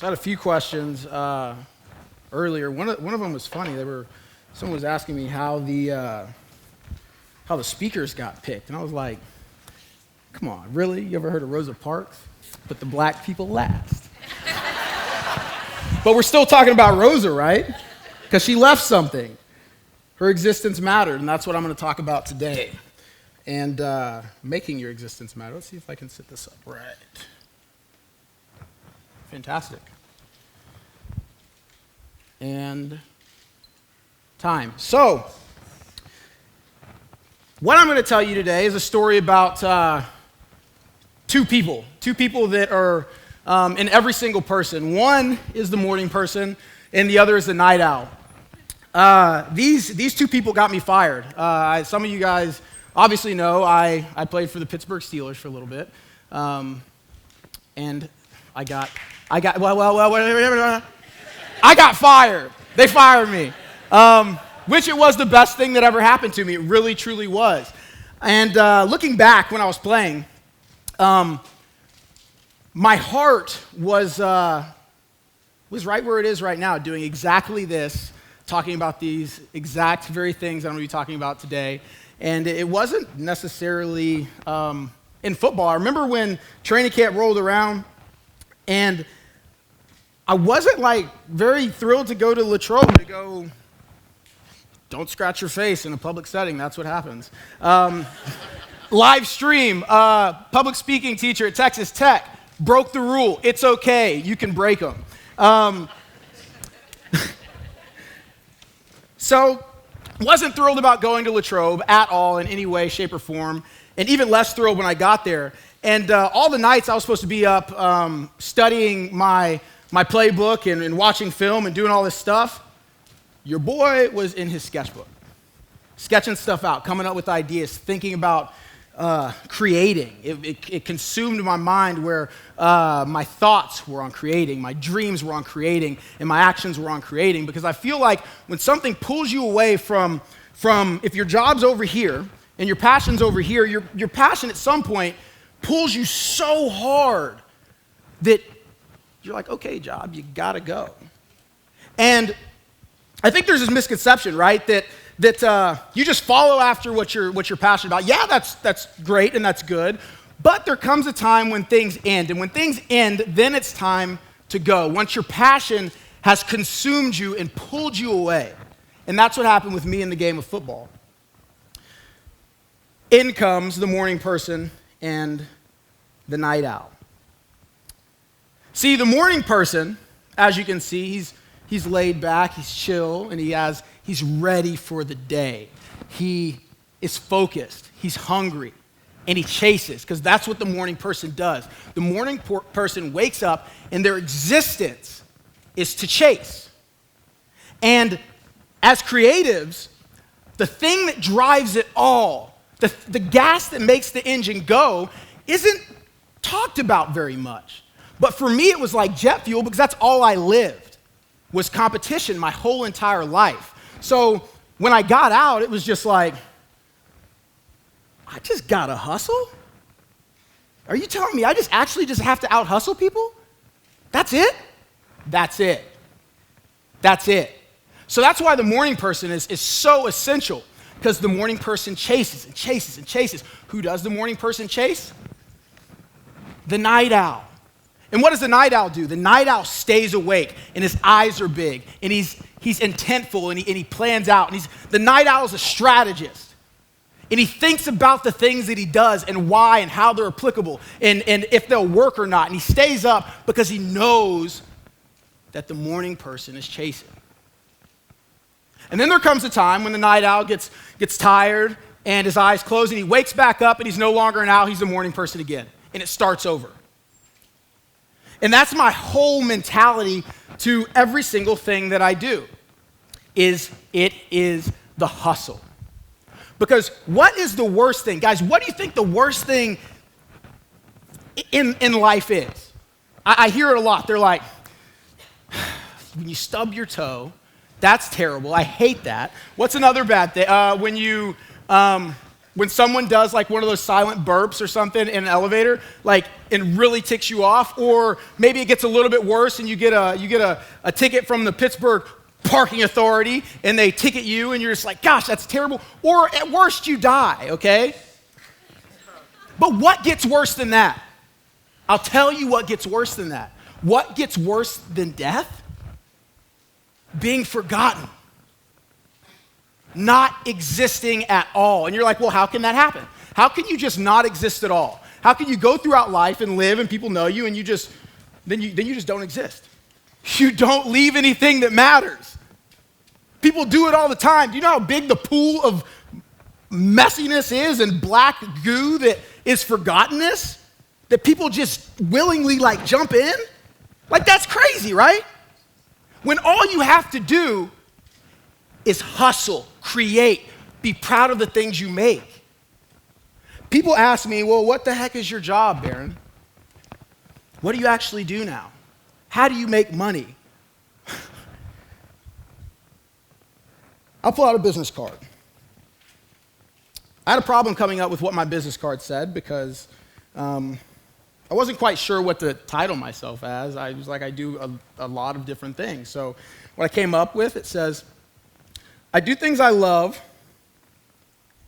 I had a few questions earlier. One of them was funny. Someone was asking me how the speakers got picked, and I was like, "Come on, really? You ever heard of Rosa Parks? But the black people last." But we're still talking about Rosa, right? Because she left something. Her existence mattered, and that's what I'm going to talk about today. And making your existence matter. Let's see if I can set this up right. Fantastic. And time. So, what I'm going to tell you today is a story about two people that are in every single person. One is the morning person, and the other is the night owl. These two people got me fired. Some of you guys obviously know I played for the Pittsburgh Steelers for a little bit, and I got fired. They fired me, which it was the best thing that ever happened to me. It really, truly was. And looking back when I was playing, my heart was right where it is right now, doing exactly this, talking about these exact very things I'm going to be talking about today. And it wasn't necessarily in football. I remember when training camp rolled around, and I wasn't very thrilled to go to Latrobe to go, don't scratch your face in a public setting. That's what happens. Live stream, public speaking teacher at Texas Tech broke the rule. It's okay. You can break them. So wasn't thrilled about going to Latrobe at all in any way, shape, or form, and even less thrilled when I got there. And all the nights I was supposed to be up studying my playbook and watching film and doing all this stuff, your boy was in his sketchbook, sketching stuff out, coming up with ideas, thinking about creating. It consumed my mind where my thoughts were on creating, my dreams were on creating, and my actions were on creating, because I feel like when something pulls you away from if your job's over here and your passion's over here, your passion at some point pulls you so hard that you're like, okay, job, you gotta go. And I think there's this misconception, right, that you just follow after what you're passionate about. Yeah, that's great and that's good, but there comes a time when things end, and when things end, then it's time to go. Once your passion has consumed you and pulled you away, and that's what happened with me in the game of football. In comes the morning person and the night owl. See, the morning person, as you can see, he's laid back, he's chill, and he's ready for the day. He is focused, he's hungry, and he chases, because that's what the morning person does. The morning person wakes up, and their existence is to chase. And as creatives, the thing that drives it all, the gas that makes the engine go, isn't talked about very much. But for me, it was like jet fuel, because that's all I lived, was competition my whole entire life. So when I got out, it was just like, I just gotta hustle? Are you telling me I just have to out-hustle people? That's it? That's it. That's it. So that's why the morning person is so essential, because the morning person chases and chases and chases. Who does the morning person chase? The night owl. And what does the night owl do? The night owl stays awake, and his eyes are big, and he's intentful, and he plans out. And the night owl is a strategist, and he thinks about the things that he does and why and how they're applicable and if they'll work or not. And he stays up because he knows that the morning person is chasing. And then there comes a time when the night owl gets tired and his eyes close, and he wakes back up, and he's no longer an owl, he's the morning person again. And it starts over. And that's my whole mentality to every single thing that I do, it is the hustle. Because what is the worst thing? Guys, what do you think the worst thing in life is? I hear it a lot. They're like, when you stub your toe, that's terrible. I hate that. What's another bad thing? When you when someone does like one of those silent burps or something in an elevator, like, and really ticks you off, or maybe it gets a little bit worse and you get a ticket from the Pittsburgh parking authority and they ticket you and you're just like, gosh, that's terrible. Or at worst, you die, okay? But what gets worse than that? I'll tell you what gets worse than that. What gets worse than death? Being forgotten. Not existing at all. And you're like, well, how can that happen? How can you just not exist at all? How can you go throughout life and live and people know you and you just don't exist? You don't leave anything that matters. People do it all the time. Do you know how big the pool of messiness is and black goo that is forgottenness? That people just willingly like jump in? Like, that's crazy, right? When all you have to do is hustle, create, be proud of the things you make. People ask me, well, what the heck is your job, Baron? What do you actually do now? How do you make money? I'll pull out a business card. I had a problem coming up with what my business card said because I wasn't quite sure what to title myself as. I was like, I do a lot of different things. So what I came up with, it says, I do things I love,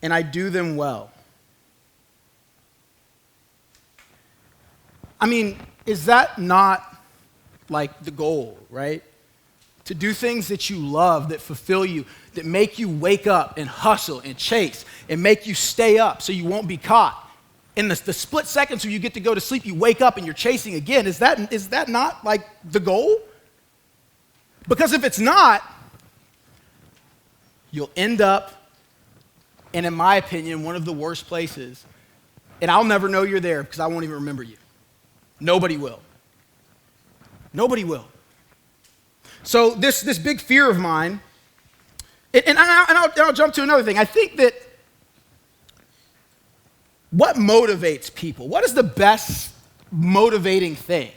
and I do them well. I mean, is that not like the goal, right? To do things that you love, that fulfill you, that make you wake up and hustle and chase and make you stay up so you won't be caught. In the split seconds where you get to go to sleep, you wake up and you're chasing again. Is that not like the goal? Because if it's not, you'll end up, and in my opinion, one of the worst places, and I'll never know you're there because I won't even remember you. Nobody will. Nobody will. So this big fear of mine, and I'll jump to another thing. I think that what motivates people? What is the best motivating thing?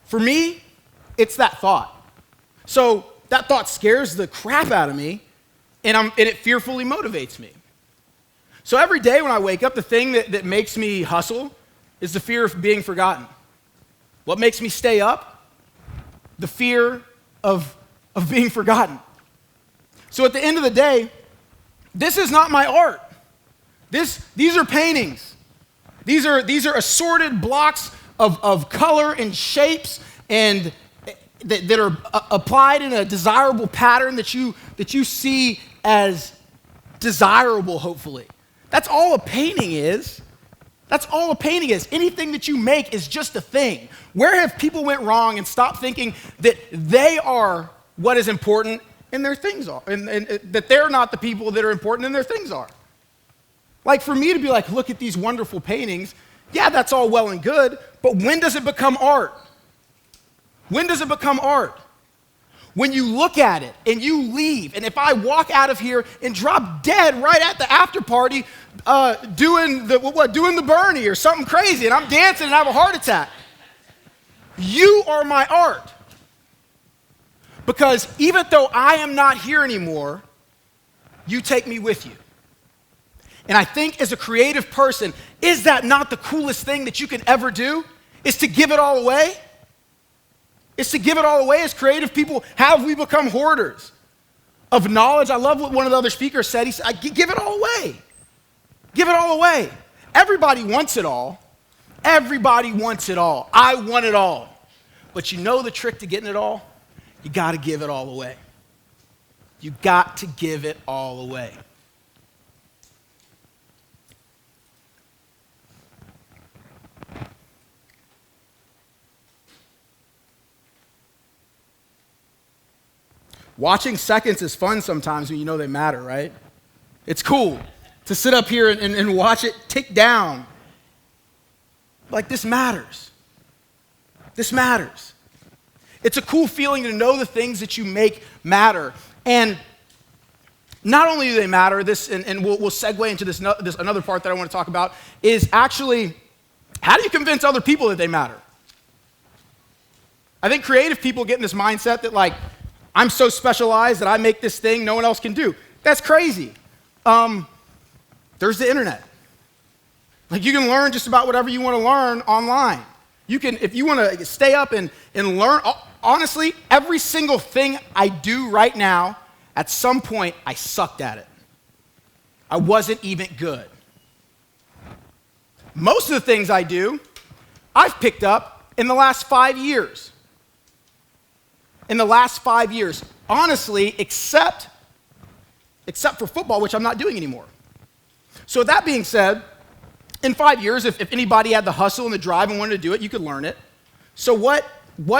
For me, it's that thought. So that thought scares the crap out of me, and it fearfully motivates me. So every day when I wake up, the thing that makes me hustle is the fear of being forgotten. What makes me stay up? The fear of being forgotten. So at the end of the day, this is not my art. These are paintings. These are assorted blocks of color and shapes and that are applied in a desirable pattern that you see as desirable, hopefully. That's all a painting is. That's all a painting is. Anything that you make is just a thing. Where have people went wrong and stopped thinking that they are what is important and their things are, and that they're not the people that are important and their things are? Like for me to be like, look at these wonderful paintings, yeah, that's all well and good, but when does it become art? When does it become art? When you look at it and you leave, and if I walk out of here and drop dead right at the after party doing the Bernie or something crazy, and I'm dancing and I have a heart attack, you are my art. Because even though I am not here anymore, you take me with you. And I think as a creative person, is that not the coolest thing that you can ever do? Is to give it all away? Is to give it all away as creative people? Have we become hoarders of knowledge? I love what one of the other speakers said. He said, give it all away. Give it all away. Everybody wants it all. Everybody wants it all. I want it all. But you know the trick to getting it all? You got to give it all away. You got to give it all away. Watching seconds is fun sometimes when you know they matter, right? It's cool to sit up here and watch it tick down. Like, this matters. This matters. It's a cool feeling to know the things that you make matter. And not only do they matter, and we'll segue into this another part that I want to talk about, is actually, how do you convince other people that they matter? I think creative people get in this mindset that, like, I'm so specialized that I make this thing no one else can do. That's crazy. There's the internet. Like, you can learn just about whatever you want to learn online. You can, if you want to stay up and learn, honestly, every single thing I do right now, at some point, I sucked at it. I wasn't even good. Most of the things I do, I've picked up in the last 5 years. In the last 5 years. Honestly, except for football, which I'm not doing anymore. So that being said, in 5 years, if anybody had the hustle and the drive and wanted to do it, you could learn it. So what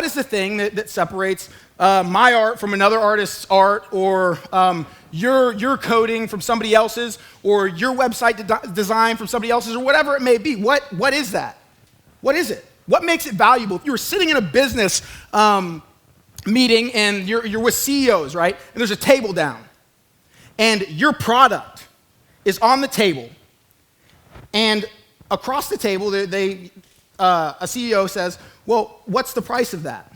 is the thing that separates my art from another artist's art, or your coding from somebody else's, or your website design from somebody else's, or whatever it may be? What is that? What is it? What makes it valuable? If you were sitting in a business meeting and you're with CEOs, right? And there's a table down, and your product is on the table, and across the table, a CEO says, well, what's the price of that?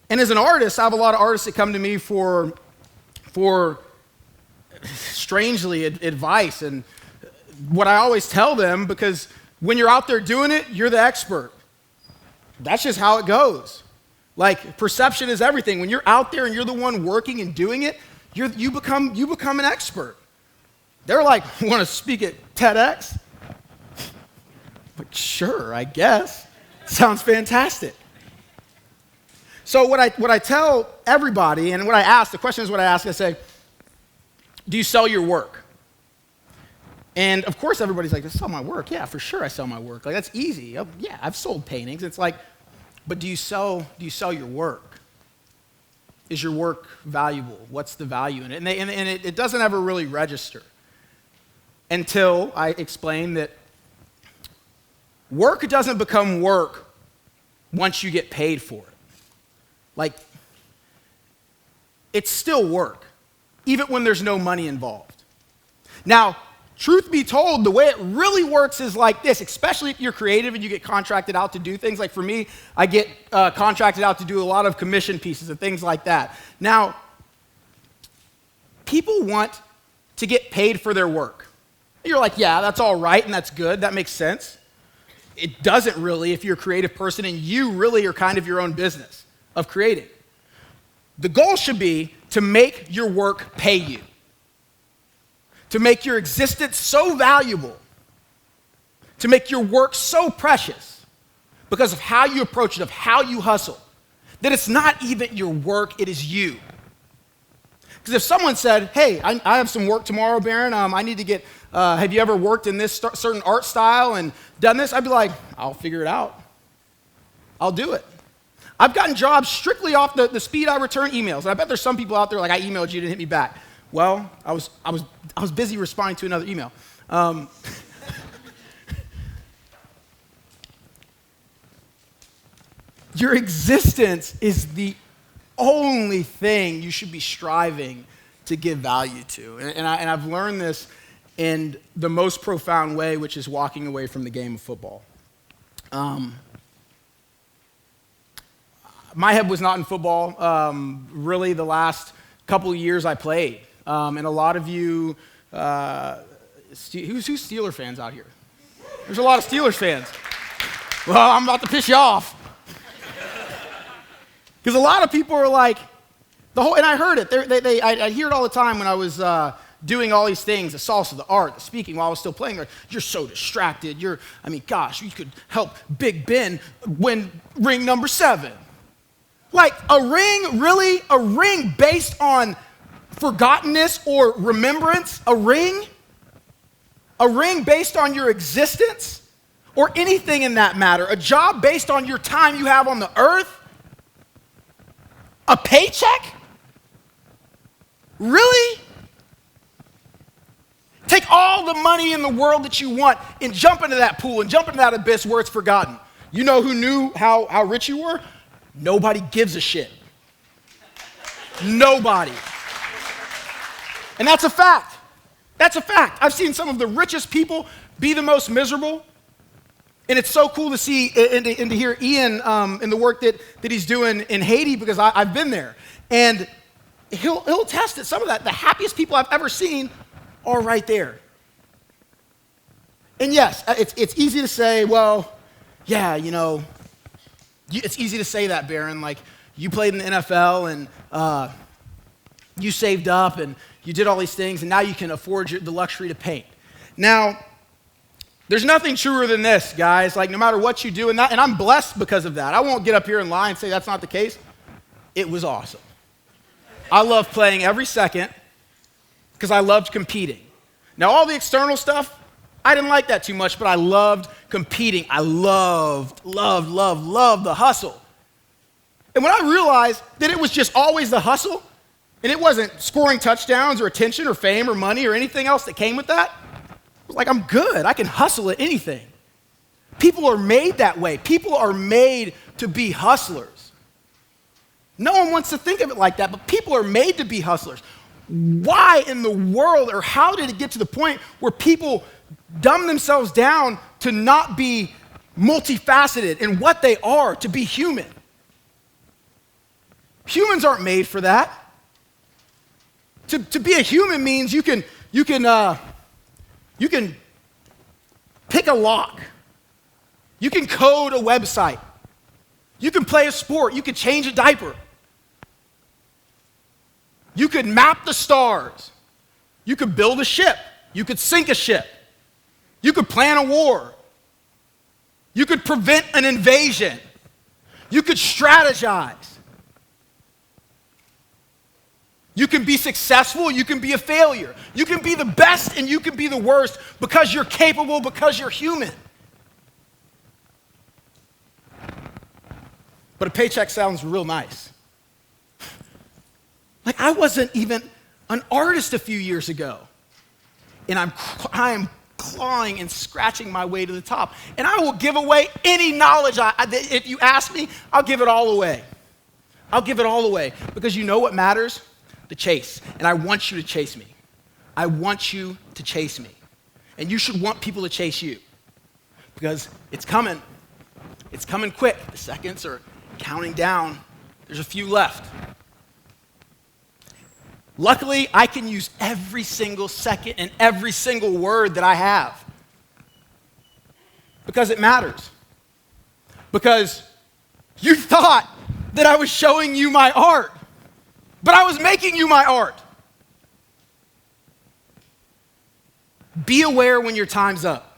And as an artist, I have a lot of artists that come to me for strangely, advice. And what I always tell them, because when you're out there doing it, you're the expert. That's just how it goes. Like, perception is everything. When you're out there and you're the one working and doing it, you become an expert. They're like, want to speak at TEDx? Like, sure, I guess. Sounds fantastic. So what I tell everybody, and what I ask, the question is what I ask, I say, do you sell your work? And of course everybody's like, I sell my work. Yeah, for sure I sell my work. Like, that's easy. Oh, yeah, I've sold paintings. It's like, but do you sell your work? Is your work valuable? What's the value in it? And it doesn't ever really register until I explain that work doesn't become work once you get paid for it. Like, it's still work, even when there's no money involved. Now, truth be told, the way it really works is like this, especially if you're creative and you get contracted out to do things. Like for me, I get contracted out to do a lot of commission pieces and things like that. Now, people want to get paid for their work. You're like, yeah, that's all right and that's good. That makes sense. It doesn't really if you're a creative person and you really are kind of your own business of creating. The goal should be to make your work pay you, to make your existence so valuable, to make your work so precious because of how you approach it, of how you hustle, that it's not even your work, it is you. Because if someone said, hey, I have some work tomorrow, Baron, I need to get, have you ever worked in this certain art style and done this? I'd be like, I'll figure it out. I'll do it. I've gotten jobs strictly off the speed I return emails. And I bet there's some people out there like, I emailed you, didn't hit me back. Well, I was busy responding to another email. Your existence is the only thing you should be striving to give value to. And I've learned this in the most profound way, which is walking away from the game of football. My head was not in football. Really, the last couple of years I played. And a lot of you, who's Steeler fans out here? There's a lot of Steelers fans. Well, I'm about to piss you off. Because a lot of people are like, and I heard it. I hear it all the time when I was doing all these things, the salsa, the art, the speaking, while I was still playing. You're so distracted. Gosh, you could help Big Ben win ring number 7. Like, a ring, really? A ring based on forgottenness or remembrance? A ring? A ring based on your existence? Or anything in that matter? A job based on your time you have on the earth? A paycheck? Really? Take all the money in the world that you want and jump into that pool and jump into that abyss where it's forgotten. You know who knew how rich you were? Nobody gives a shit. Nobody. And that's a fact. That's a fact. I've seen some of the richest people be the most miserable. And it's so cool to see and to hear Ian in the work that he's doing in Haiti, because I've been there. And he'll attest that some of that, the happiest people I've ever seen are right there. And yes, it's easy to say, well, yeah, it's easy to say that, Barron. Like, you played in the NFL and you saved up and you did all these things and now you can afford the luxury to paint. Now, there's nothing truer than this, guys. Like, no matter what you do, and I'm blessed because of that. I won't get up here and lie and say that's not the case. It was awesome. I loved playing every second because I loved competing. Now, all the external stuff, I didn't like that too much, but I loved competing. I loved the hustle. And when I realized that it was just always the hustle, and it wasn't scoring touchdowns or attention or fame or money or anything else that came with that, I was like, I'm good. I can hustle at anything. People are made that way. People are made to be hustlers. No one wants to think of it like that, but people are made to be hustlers. Why in the world, or how did it get to the point where people dumb themselves down to not be multifaceted in what they are, to be human? Humans aren't made for that. To be a human means you can pick a lock. You can code a website. You can play a sport. You can change a diaper. You could map the stars. You could build a ship. You could sink a ship. You could plan a war. You could prevent an invasion. You could strategize. You can be successful, you can be a failure. You can be the best and you can be the worst because you're capable, because you're human. But a paycheck sounds real nice. Like, I wasn't even an artist a few years ago. And I am clawing and scratching my way to the top. And I will give away any knowledge. If you ask me, I'll give it all away. I'll give it all away. Because you know what matters? The chase. And I want you to chase me. I want you to chase me. And you should want people to chase you. Because it's coming. It's coming quick. The seconds are counting down. There's a few left. Luckily, I can use every single second and every single word that I have. Because it matters. Because you thought that I was showing you my art, but I was making you my art. Be aware when your time's up.